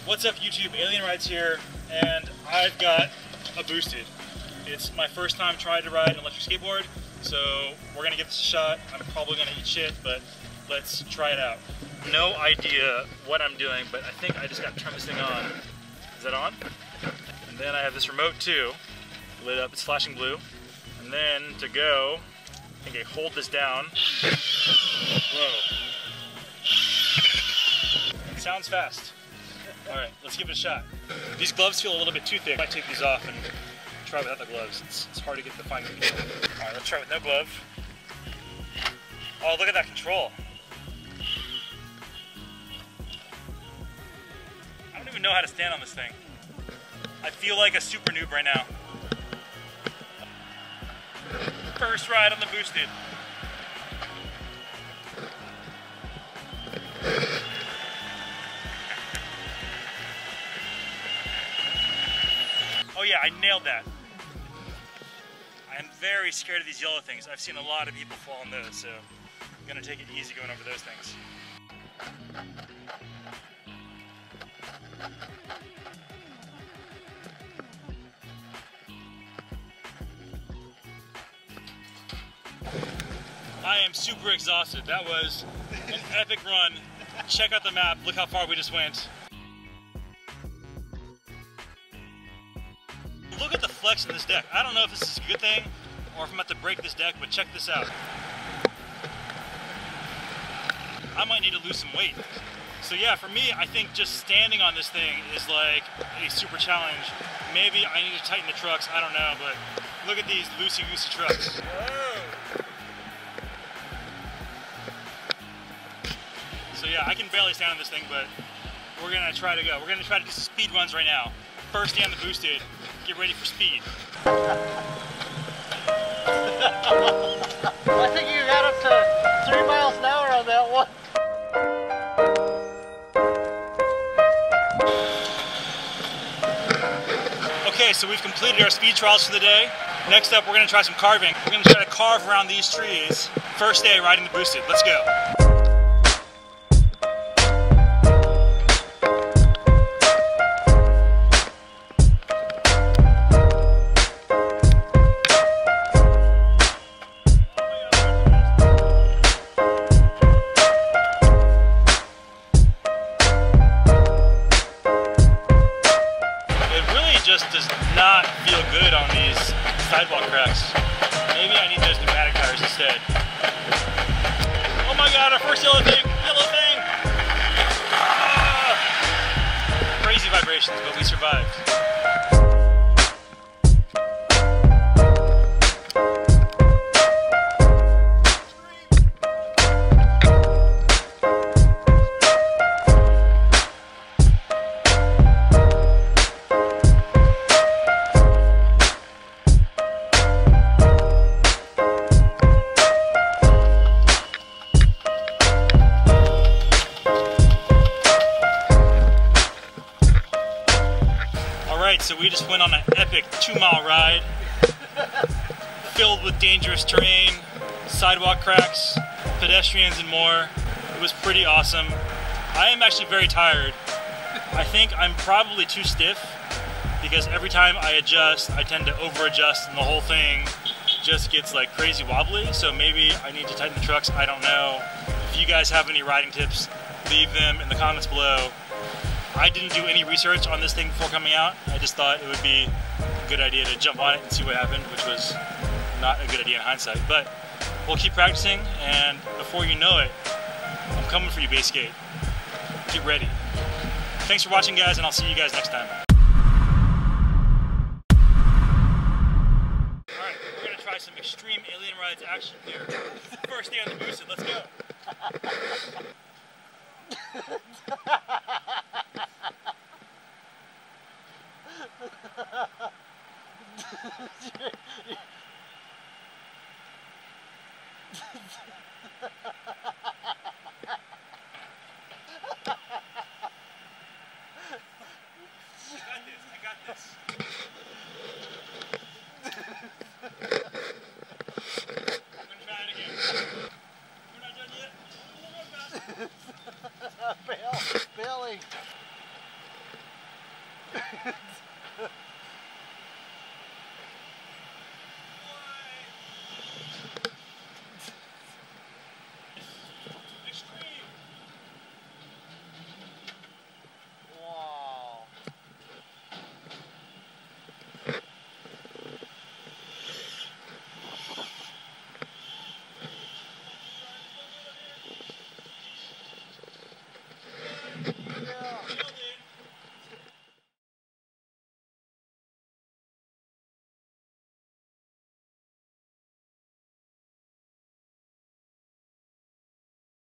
What's up YouTube, Alien Rides here, and I've got a boosted. It's my first time trying to ride an electric skateboard, so we're gonna give this a shot. I'm probably gonna eat shit, but let's try it out. No idea what I'm doing, but I think I just gotta turn this thing on. Is that on? And then I have this remote too, lit up, it's flashing blue. And then to go, I think I hold this down. Whoa. It sounds fast. All right, let's give it a shot. These gloves feel a little bit too thick. I might take these off and try without the gloves. It's hard to get the fine control. All right, let's try with no glove. Oh, look at that control. I don't even know how to stand on this thing. I feel like a super noob right now. First ride on the boosted. Oh yeah, I nailed that. I am very scared of these yellow things. I've seen a lot of people fall on those, so I'm gonna take it easy going over those things. I am super exhausted. That was an epic run. Check out the map, look how far we just went. Look at the flex in this deck. I don't know if this is a good thing or if I'm about to break this deck, but check this out. I might need to lose some weight. So yeah, for me, I think just standing on this thing is like a super challenge. Maybe I need to tighten the trucks, I don't know, but look at these loosey-goosey trucks. Whoa. So yeah, I can barely stand on this thing, but we're gonna try to go. We're gonna try to do some speed runs right now. First day on the boosted, get ready for speed. I think you got up to 3 miles an hour on that one. Okay, so we've completed our speed trials for the day. Next up, we're gonna try some carving. We're gonna try to carve around these trees. First day riding the boosted, let's go. Just does not feel good on these sidewalk cracks. Maybe I need those pneumatic tires instead. Oh my god, our first yellow thing! Yellow thing! Ah! Crazy vibrations, but we survived. So we just went on an epic 2-mile ride filled with dangerous terrain, sidewalk cracks, pedestrians and more. It was pretty awesome. I am actually very tired. I think I'm probably too stiff because every time I adjust, I tend to over adjust and the whole thing just gets like crazy wobbly. So maybe I need to tighten the trucks, I don't know. If you guys have any riding tips, leave them in the comments below. I didn't do any research on this thing before coming out. I just thought it would be a good idea to jump on it and see what happened, which was not a good idea in hindsight. But we'll keep practicing, and before you know it, I'm coming for you, base skate. Get ready. Thanks for watching, guys, and I'll see you guys next time. Alright, we're going to try some extreme Alien Rides action here. First day on the boosted, let's go. I got this. I'm gonna try it again. We're not done yet. One more pass. Billy.